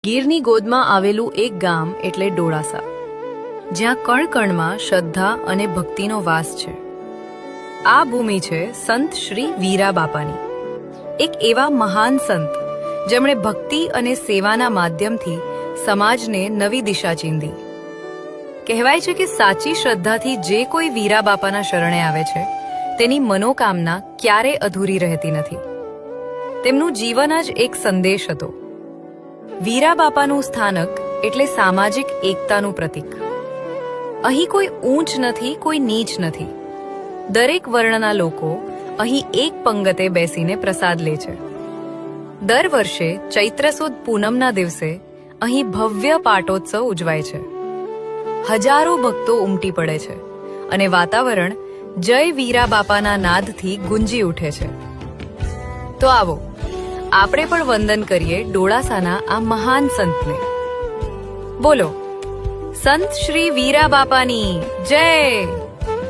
ગીરની ગોદમાં આવેલું એક ગામ એટલે ડોળાસા, જ્યાં કણ-કણમાં શ્રદ્ધા અને ભક્તિનો વાસ છે. આ ભૂમિ છે સંત શ્રી વીરા બાપાની, એક એવા મહાન સંત જેમણે ભક્તિ અને સેવાના માધ્યમથી સમાજને નવી દિશા ચીંધી. કહેવાય છે કે સાચી શ્રદ્ધાથી જે કોઈ વીરા બાપાના શરણે આવે છે તેની મનોકામના ક્યારે અધૂરી રહેતી નથી. તેમનું જીવન જ એક સંદેશ હતો. વીરા બાપાનું સ્થાનક એટલે સામાજિક એકતાનું પ્રતીક. અહીં કોઈ ઊંચ નથી, કોઈ નીચ નથી. દરેક વર્ણના લોકો અહીં એક પંગતે બેસીને પ્રસાદ લે છે. દર વર્ષે ચૈત્ર સુદ પૂનમના દિવસે અહીં ભવ્ય પાટોત્સવ ઉજવાય છે. હજારો ભક્તો ઉમટી પડે છે અને વાતાવરણ જય વીરા બાપાના નાદથી ગુંજી ઉઠે છે. તો આવો આપણે પણ વંદન કરીએ ડોળાસાના આ મહાન સંતને. બોલો, સંત શ્રી વીરા બાપાની જય.